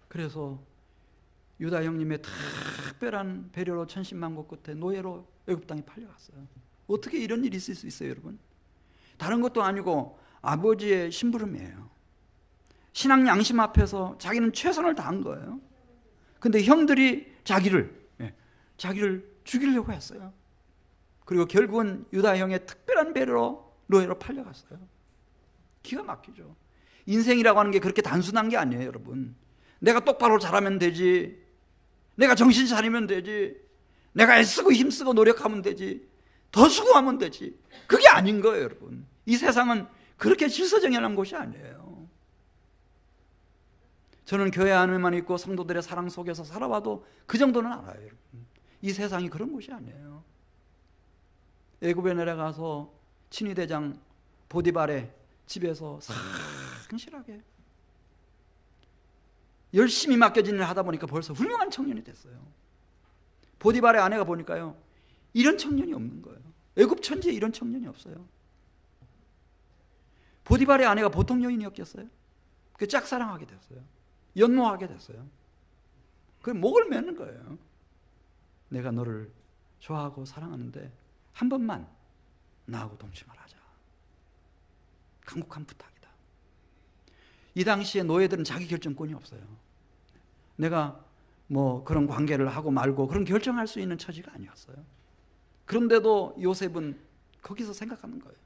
그래서 유다 형님의 특별한 배려로 천신만고 끝에 노예로 애굽 땅에 팔려갔어요. 어떻게 이런 일이 있을 수 있어요, 여러분? 다른 것도 아니고 아버지의 심부름이에요. 신앙 양심 앞에서 자기는 최선을 다한 거예요. 근데 형들이 자기를 죽이려고 했어요. 그리고 결국은 유다 형의 특별한 배려로 노예로 팔려갔어요. 기가 막히죠. 인생이라고 하는 게 그렇게 단순한 게 아니에요, 여러분. 내가 똑바로 잘하면 되지, 내가 정신 차리면 되지, 내가 애쓰고 힘쓰고 노력하면 되지, 더 수고하면 되지, 그게 아닌 거예요, 여러분. 이 세상은 그렇게 질서정연한 곳이 아니에요. 저는 교회 안에만 있고 성도들의 사랑 속에서 살아와도 그 정도는 알아요, 여러분. 이 세상이 그런 곳이 아니에요. 애굽에 내려가서 친위대장 보디발의 집에서 성실하게 열심히 맡겨진 일을 하다 보니까 벌써 훌륭한 청년이 됐어요. 보디발의 아내가 보니까요, 이런 청년이 없는 거예요. 애굽 천지에 이런 청년이 없어요. 보디발의 아내가 보통 여인이었겠어요? 그 짝사랑하게 됐어요. 연모하게 됐어요. 그 목을 매는 거예요. 내가 너를 좋아하고 사랑하는데 한 번만 나하고 동침을 하자. 간곡한 부탁이다. 이 당시에 노예들은 자기 결정권이 없어요. 내가 뭐 그런 관계를 하고 말고 그런 결정할 수 있는 처지가 아니었어요. 그런데도 요셉은 거기서 생각하는 거예요.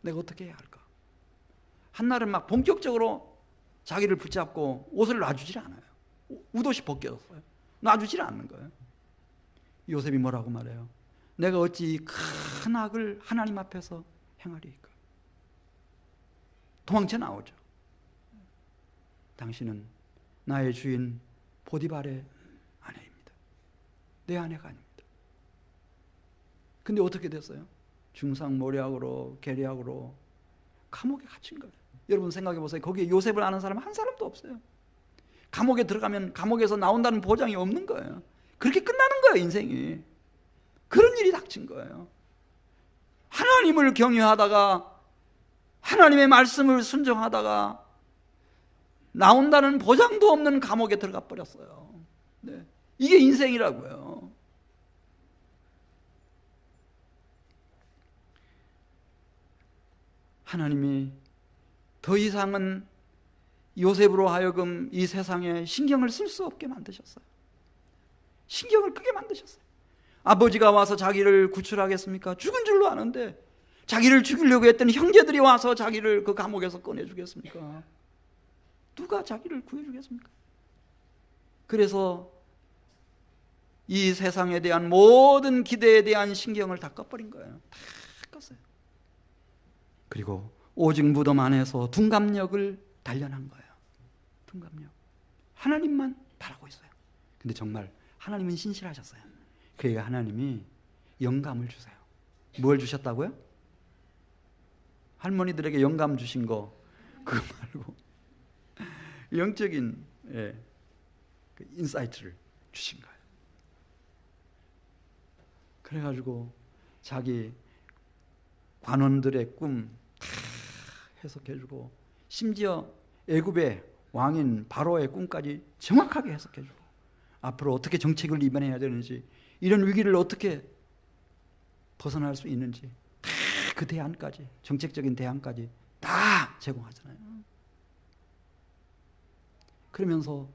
내가 어떻게 해야 할까? 한날은 막 본격적으로 자기를 붙잡고 옷을 놔주질 않아요. 웃옷이 벗겨졌어요. 놔주질 않는 거예요. 요셉이 뭐라고 말해요? 내가 어찌 이 큰 악을 하나님 앞에서 행하리이까? 도망쳐 나오죠. 당신은 나의 주인 보디발의 아내입니다. 내 아내가 아닙니다. 근데 어떻게 됐어요? 중상모략으로 계략으로 감옥에 갇힌 거예요. 여러분 생각해 보세요. 거기에 요셉을 아는 사람 한 사람도 없어요. 감옥에 들어가면 감옥에서 나온다는 보장이 없는 거예요. 그렇게 끝나는 거예요, 인생이. 그런 일이 닥친 거예요. 하나님을 경외하다가 하나님의 말씀을 순종하다가 나온다는 보장도 없는 감옥에 들어가 버렸어요. 네. 이게 인생이라고요. 하나님이 더 이상은 요셉으로 하여금 이 세상에 신경을 쓸 수 없게 만드셨어요. 신경을 끄게 만드셨어요. 아버지가 와서 자기를 구출하겠습니까? 죽은 줄로 아는데 자기를 죽이려고 했던 형제들이 와서 자기를 그 감옥에서 꺼내주겠습니까? 누가 자기를 구해주겠습니까? 그래서 이 세상에 대한 모든 기대에 대한 신경을 다 꺼버린 거예요. 다 껐어요. 그리고 오직 무덤 안에서 둔갑력을 단련한 거예요. 둔갑력. 하나님만 바라고 있어요. 근데 정말 하나님은 신실하셨어요. 그러니까 하나님이 영감을 주세요. 뭘 주셨다고요? 할머니들에게 영감 주신 거 그거 말고 영적인 그 인사이트를 주신 거예요. 그래가지고 자기 관원들의 꿈 다 해석해주고, 심지어 애굽의 왕인 바로의 꿈까지 정확하게 해석해주고, 앞으로 어떻게 정책을 입안해야 되는지, 이런 위기를 어떻게 벗어날 수 있는지 다 그 대안까지, 정책적인 대안까지 다 제공하잖아요. 그러면서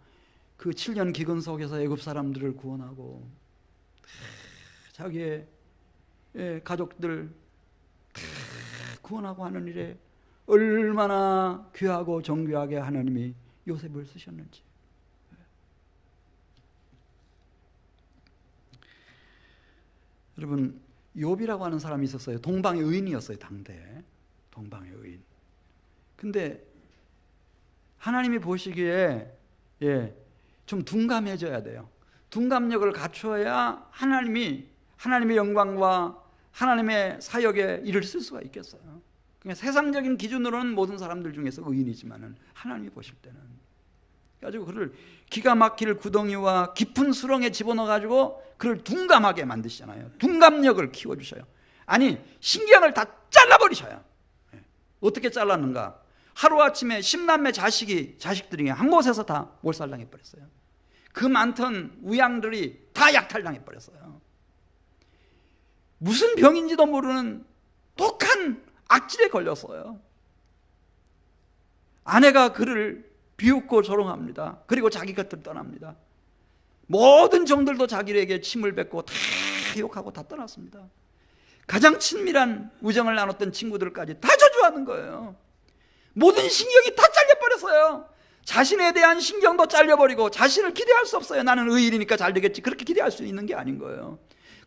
그 7년 기근 속에서 애굽 사람들을 구원하고 자기의 가족들 구원하고 하는 일에 얼마나 귀하고 정교하게 하나님이 요셉을 쓰셨는지. 여러분, 욥이라고 하는 사람이 있었어요. 동방의 의인이었어요. 당대 동방의 의인. 근데 하나님이 보시기에 좀 둔감해져야 돼요. 둔감력을 갖춰야 하나님의 영광과 하나님의 사역에 일을 쓸 수가 있겠어요. 그러니까 세상적인 기준으로는 모든 사람들 중에서 의인이지만은 하나님이 보실 때는, 가지고 그를 기가 막힐 구덩이와 깊은 수렁에 집어넣어가지고 그를 둔감하게 만드시잖아요. 둔감력을 키워주셔요. 아니, 신경을 다 잘라버리셔요. 어떻게 잘랐는가? 하루아침에 10남매 자식들이 한 곳에서 다 몰살당해버렸어요. 그 많던 우양들이 다 약탈당해버렸어요. 무슨 병인지도 모르는 독한 악질에 걸렸어요. 아내가 그를 비웃고 조롱합니다. 그리고 자기 곁을 떠납니다. 모든 종들도 자기에게 침을 뱉고 다 욕하고 다 떠났습니다. 가장 친밀한 우정을 나눴던 친구들까지 다 저주하는 거예요. 모든 신경이 다 잘려버렸어요. 자신에 대한 신경도 잘려버리고 자신을 기대할 수 없어요. 나는 의인이니까 잘 되겠지, 그렇게 기대할 수 있는 게 아닌 거예요.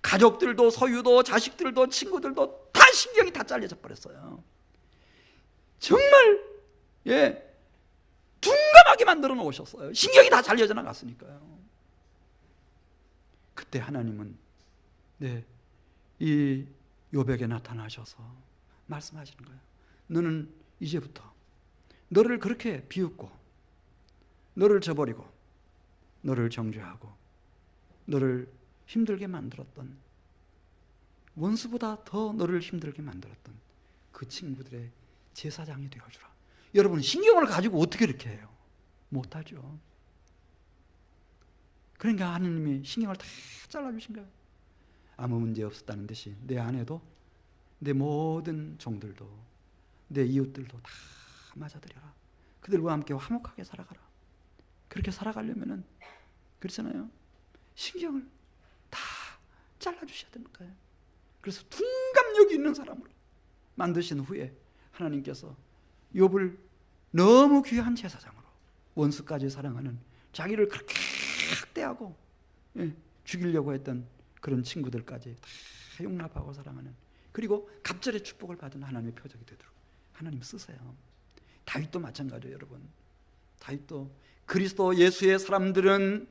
가족들도 소유도 자식들도 친구들도 다 신경이 다 잘려져 버렸어요. 정말 둔감하게 만들어 놓으셨어요. 신경이 다 잘려져 나갔으니까요. 그때 하나님은 이 욥에게 나타나셔서 말씀하시는 거예요. 너는 이제부터 너를 그렇게 비웃고 너를 저버리고 너를 정죄하고 너를 힘들게 만들었던, 원수보다 더 너를 힘들게 만들었던 그 친구들의 제사장이 되어주라. 여러분, 신경을 가지고 어떻게 이렇게 해요? 못하죠. 그러니까 하나님이 신경을 다 잘라주신 거예요. 아무 문제 없었다는 듯이 내 아내도 내 모든 종들도 내 이웃들도 다 맞아들여라. 그들과 함께 화목하게 살아가라. 그렇게 살아가려면은, 그렇잖아요, 신경을 다 잘라주셔야 되는 거예요. 그래서 둔감력이 있는 사람으로 만드신 후에 하나님께서 욥을 너무 귀한 제사장으로, 원수까지 사랑하는, 자기를 그렇게 학대하고 죽이려고 했던 그런 친구들까지 다 용납하고 사랑하는, 그리고 갑절의 축복을 받은 하나님의 표적이 되도록 하나님 쓰세요. 다윗도 마찬가지예요. 여러분, 다윗도 그리스도 예수의 사람들은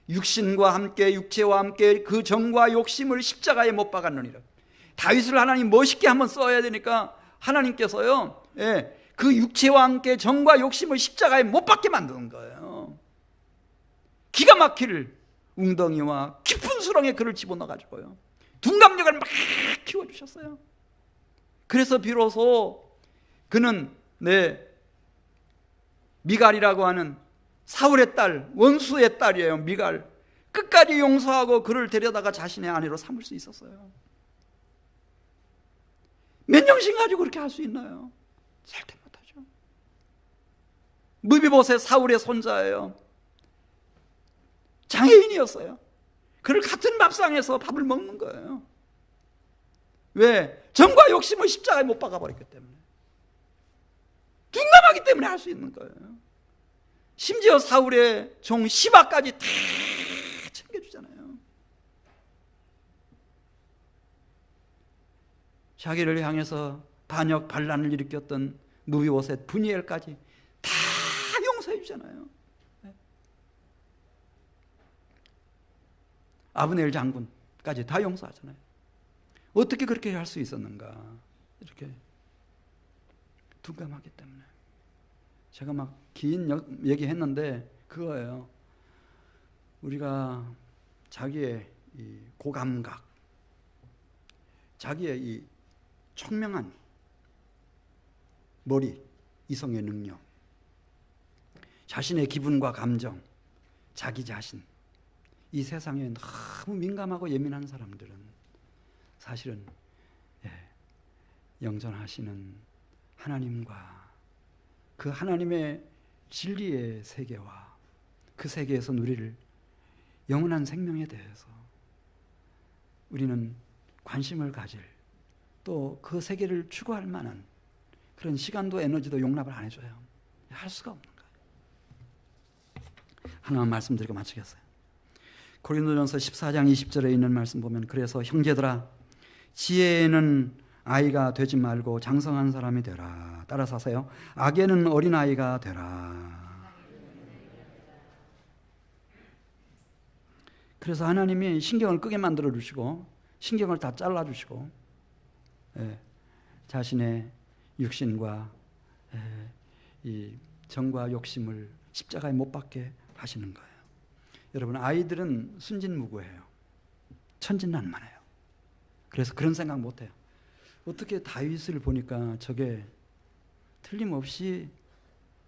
육신과 함께, 육체와 함께 그 정과 욕심을 십자가에 못 박았느니라. 다윗을 하나님 멋있게 한번 써야 되니까 하나님께서요, 그 육체와 함께 정과 욕심을 십자가에 못 박게 만드는 거예요. 기가 막힐 웅덩이와 깊은 수렁에 그를 집어넣어가지고요, 둔감력을 막 키워주셨어요. 그래서 비로소 그는 미갈이라고 하는 사울의 딸, 원수의 딸이에요. 미갈, 끝까지 용서하고 그를 데려다가 자신의 아내로 삼을 수 있었어요. 몇 년씩 가지고 그렇게 할 수 있나요? 절대 못하죠. 무비보셋 사울의 손자예요. 장애인이었어요. 그를 같은 밥상에서 밥을 먹는 거예요. 왜? 정과 욕심을 십자가에 못 박아버렸기 때문에, 둔감하기 때문에 할 수 있는 거예요. 심지어 사울의 종 시바까지 다 챙겨주잖아요. 자기를 향해서 반역 반란을 일으켰던 무비보셋 분이엘까지 다 용서해 주잖아요. 아브넬 장군까지 다 용서하잖아요. 어떻게 그렇게 할 수 있었는가? 이렇게 둔감하기 때문에. 제가 막 긴 얘기했는데 그거예요. 우리가 자기의 이 고감각, 자기의 이 총명한 머리, 이성의 능력, 자신의 기분과 감정, 자기 자신, 이 세상에 너무 민감하고 예민한 사람들은 사실은 영존하시는 하나님과 그 하나님의 진리의 세계와 그 세계에서 누릴 영원한 생명에 대해서 우리는 관심을 가질, 또 그 세계를 추구할 만한 그런 시간도 에너지도 용납을 안 해줘요. 할 수가 없는 거예요. 하나만 말씀드리고 마치겠어요. 고린도전서 14장 20절에 있는 말씀 보면, 그래서 형제들아 지혜에는 아이가 되지 말고 장성한 사람이 되라. 따라서 하세요. 악에는 어린아이가 되라. 그래서 하나님이 신경을 끄게 만들어 주시고 신경을 다 잘라 주시고 자신의 육신과 이 정과 욕심을 십자가에 못 박게 하시는 거예요. 여러분, 아이들은 순진무구해요. 천진난만해요. 그래서 그런 생각 못해요. 어떻게 다윗을 보니까 저게 틀림없이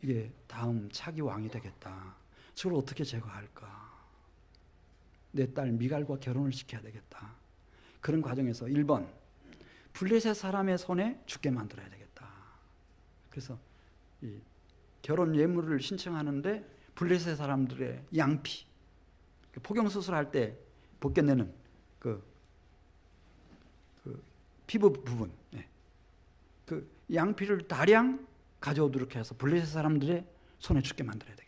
이게 다음 차기 왕이 되겠다. 저걸 어떻게 제거할까? 내 딸 미갈과 결혼을 시켜야 되겠다. 그런 과정에서 1번, 블레셋 사람의 손에 죽게 만들어야 되겠다. 그래서 이 결혼 예물을 신청하는데 블레셋 사람들의 양피, 포경 수술할 때 벗겨내는 그 피부 부분, 그 양피를 다량 가져오도록 해서 블레셋 사람들의 손에 죽게 만들어야 되겠다.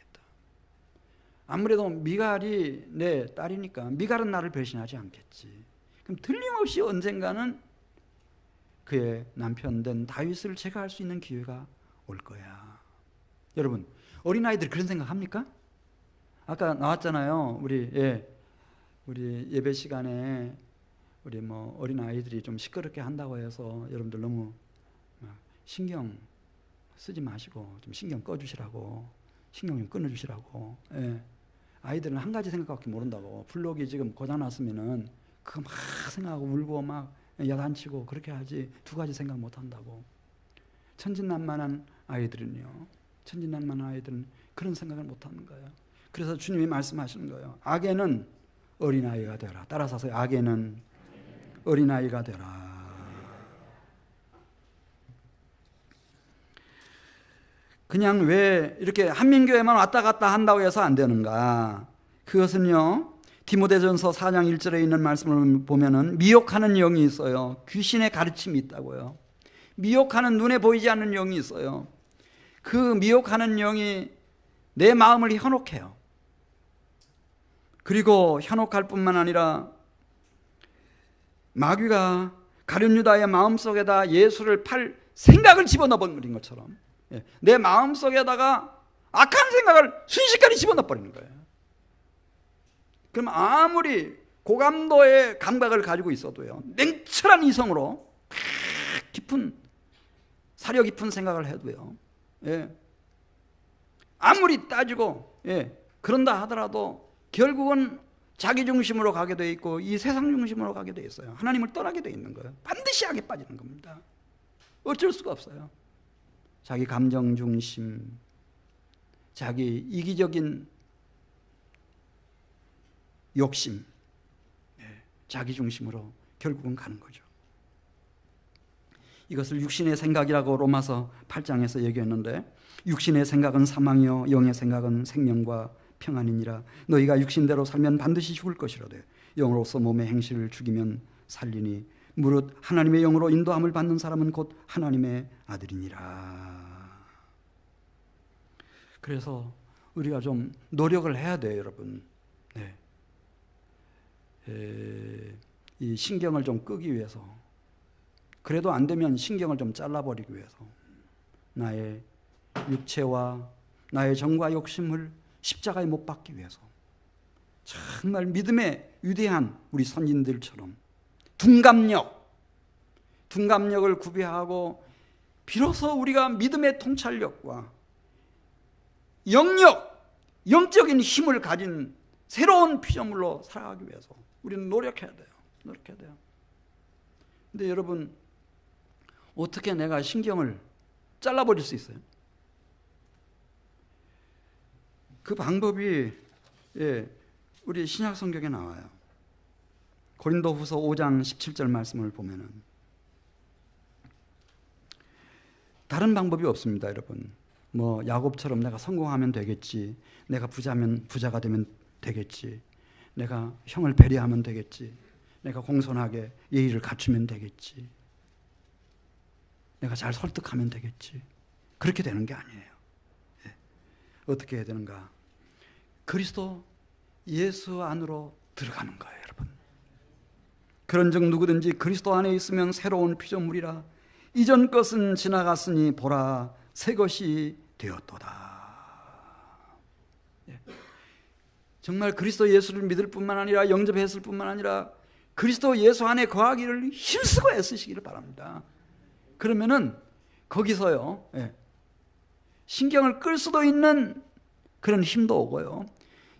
아무래도 미갈이 내 딸이니까 미갈은 나를 배신하지 않겠지. 그럼 틀림없이 언젠가는 그의 남편 된 다윗을 제거할 수 있는 기회가 올 거야. 여러분, 어린아이들이 그런 생각 합니까? 아까 나왔잖아요. 우리 예배 시간에 우리 어린아이들이 좀 시끄럽게 한다고 해서 여러분들 너무 신경 쓰지 마시고 좀 신경 꺼주시라고, 신경 좀 끊어주시라고. 아이들은 한 가지 생각밖에 모른다고. 블록이 지금 고장났으면은 그거 막 생각하고 울고 막 야단치고 그렇게 하지 두 가지 생각 못 한다고. 천진난만한 아이들은요, 천진난만한 아이들은 그런 생각을 못 하는 거예요. 그래서 주님이 말씀하시는 거예요. 악에는 어린아이가 되라. 따라서 하세요. 악에는 어린아이가 되라. 그냥 왜 이렇게 한민교회만 왔다 갔다 한다고 해서 안 되는가? 그것은요, 디모데전서 4장 1절에 있는 말씀을 보면은 미혹하는 영이 있어요. 귀신의 가르침이 있다고요. 미혹하는, 눈에 보이지 않는 영이 있어요. 그 미혹하는 영이 내 마음을 현혹해요. 그리고 현혹할 뿐만 아니라 마귀가 가룟 유다의 마음속에다 예수를 팔 생각을 집어넣어 버린 것처럼 내 마음속에다가 악한 생각을 순식간에 집어넣어 버리는 거예요. 그럼 아무리 고감도의 감각을 가지고 있어도요, 냉철한 이성으로 깊은, 사려 깊은 생각을 해도요, 아무리 따지고 그런다 하더라도 결국은 자기 중심으로 가게 돼 있고 이 세상 중심으로 가게 돼 있어요. 하나님을 떠나게 돼 있는 거예요. 반드시 악에 빠지는 겁니다. 어쩔 수가 없어요. 자기 감정 중심, 자기 이기적인 욕심, 자기 중심으로 결국은 가는 거죠. 이것을 육신의 생각이라고 로마서 8장에서 얘기했는데, 육신의 생각은 사망이요 영의 생각은 생명과 평안이니라. 너희가 육신대로 살면 반드시 죽을 것이로되 영으로서 몸의 행실을 죽이면 살리니 무릇 하나님의 영으로 인도함을 받는 사람은 곧 하나님의 아들이니라. 그래서 우리가 좀 노력을 해야 돼요, 여러분. 이 신경을 좀 끄기 위해서, 그래도 안 되면 신경을 좀 잘라버리기 위해서 나의 육체와 나의 정과 욕심을 십자가에 못 박기 위해서 정말 믿음의 위대한 우리 선진들처럼 둔감력을 구비하고 비로소 우리가 믿음의 통찰력과 영적인 힘을 가진 새로운 피조물로 살아가기 위해서 우리는 노력해야 돼요. 근데 여러분, 어떻게 내가 신경을 잘라버릴 수 있어요? 그 방법이 우리 신약 성경에 나와요. 고린도후서 5장 17절 말씀을 보면은 다른 방법이 없습니다, 여러분. 뭐 야곱처럼 내가 성공하면 되겠지, 내가 부자가 되면 되겠지, 내가 형을 배려하면 되겠지, 내가 공손하게 예의를 갖추면 되겠지, 내가 잘 설득하면 되겠지. 그렇게 되는 게 아니에요. 예. 어떻게 해야 되는가? 그리스도 예수 안으로 들어가는 거예요, 여러분. 그런즉 누구든지 그리스도 안에 있으면 새로운 피조물이라, 이전 것은 지나갔으니 보라 새 것이 되었도다. 예. 정말 그리스도 예수를 믿을 뿐만 아니라 영접했을 뿐만 아니라 그리스도 예수 안에 거하기를 힘쓰고 애쓰시기를 바랍니다. 그러면은 거기서요, 예, 신경을 끌 수도 있는 그런 힘도 오고요,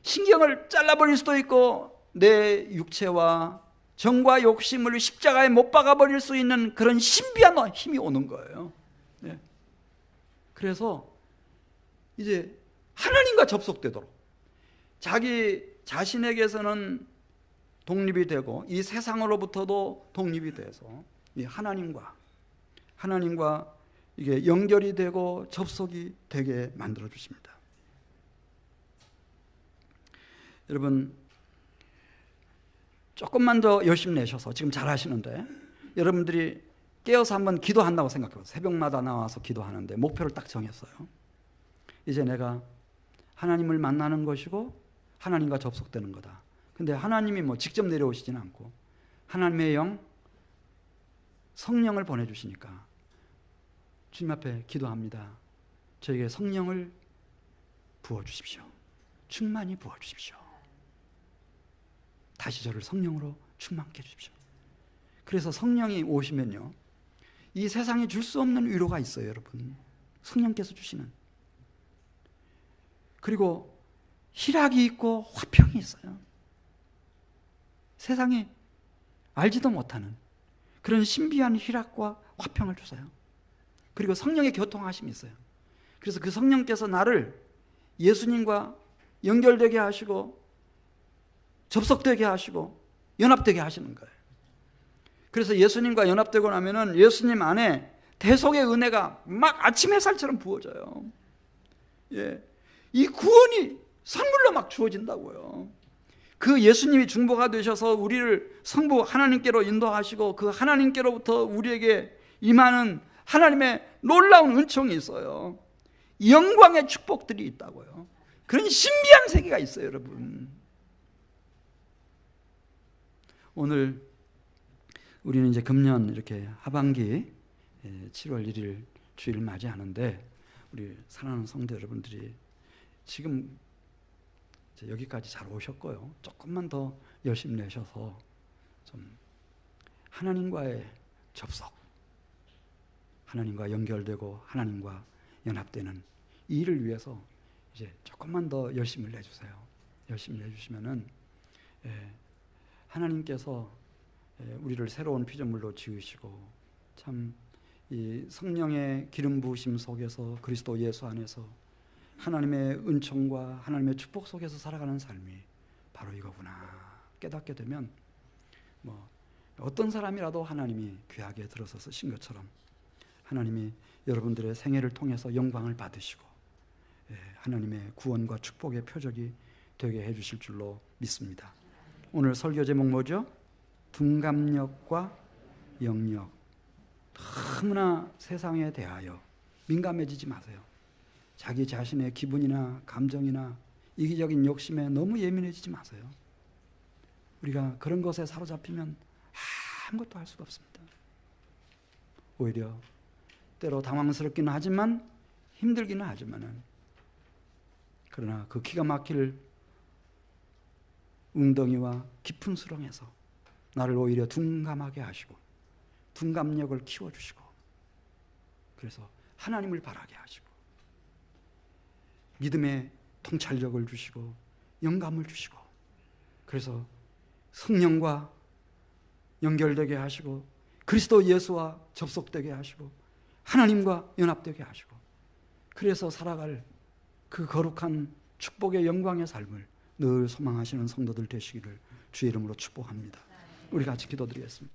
신경을 잘라버릴 수도 있고 내 육체와 정과 욕심을 십자가에 못 박아버릴 수 있는 그런 신비한 힘이 오는 거예요. 예. 그래서 이제 하나님과 접속되도록 자기 자신에게서는 독립이 되고 이 세상으로부터도 독립이 돼서 이 하나님과 이게 연결이 되고 접속이 되게 만들어 주십니다. 여러분, 조금만 더 열심 내셔서 지금 잘 하시는데, 여러분들이 깨어서 한번 기도한다고 생각해 보세요. 새벽마다 나와서 기도하는데 목표를 딱 정했어요. 이제 내가 하나님을 만나는 것이고 하나님과 접속되는 거다. 근데 하나님이 뭐 직접 내려오시지는 않고 하나님의 영, 성령을 보내주시니까 주님 앞에 기도합니다. 저에게 성령을 부어주십시오. 충만히 부어주십시오. 다시 저를 성령으로 충만케 해주십시오. 그래서 성령이 오시면요, 이 세상에 줄 수 없는 위로가 있어요, 여러분. 성령께서 주시는. 그리고 희락이 있고 화평이 있어요. 세상에 알지도 못하는 그런 신비한 희락과 화평을 주세요. 그리고 성령의 교통하심이 있어요. 그래서 그 성령께서 나를 예수님과 연결되게 하시고 접속되게 하시고 연합되게 하시는 거예요. 그래서 예수님과 연합되고 나면은 예수님 안에 대속의 은혜가 막 아침 햇살처럼 부어져요. 예, 이 구원이 선물로 막 주어진다고요. 그 예수님이 중보가 되셔서 우리를 성부 하나님께로 인도하시고 그 하나님께로부터 우리에게 임하는 하나님의 놀라운 은총이 있어요. 영광의 축복들이 있다고요. 그런 신비한 세계가 있어요, 여러분. 오늘 우리는 이제 금년 이렇게 하반기 7월 1일 주일을 맞이하는데, 우리 사랑하는 성도 여러분들이 지금 여기까지 잘 오셨고요, 조금만 더 열심히 내셔서 좀 하나님과의 접속, 하나님과 연결되고 하나님과 연합되는 이 일을 위해서 이제 조금만 더 열심을 내주세요. 열심히 내주시면은 하나님께서 우리를 새로운 피조물로 지으시고 참 이 성령의 기름 부으심 속에서 그리스도 예수 안에서 하나님의 은총과 하나님의 축복 속에서 살아가는 삶이 바로 이거구나 깨닫게 되면, 뭐 어떤 사람이라도 하나님이 귀하게 들어서 쓰신 것처럼 하나님이 여러분들의 생애를 통해서 영광을 받으시고 하나님의 구원과 축복의 표적이 되게 해주실 줄로 믿습니다. 오늘 설교 제목 뭐죠? 둔감력과 영력. 너무나 세상에 대하여 민감해지지 마세요. 자기 자신의 기분이나 감정이나 이기적인 욕심에 너무 예민해지지 마세요. 우리가 그런 것에 사로잡히면 아무것도 할 수가 없습니다. 오히려 때로 당황스럽기는 하지만 힘들기는 하지만은, 그러나 그 기가 막힐 웅덩이와 깊은 수렁에서 나를 오히려 둔감하게 하시고 둔감력을 키워주시고, 그래서 하나님을 바라게 하시고 믿음의 통찰력을 주시고 영감을 주시고, 그래서 성령과 연결되게 하시고 그리스도 예수와 접속되게 하시고 하나님과 연합되게 하시고, 그래서 살아갈 그 거룩한 축복의 영광의 삶을 늘 소망하시는 성도들 되시기를 주의 이름으로 축복합니다. 우리 같이 기도드리겠습니다.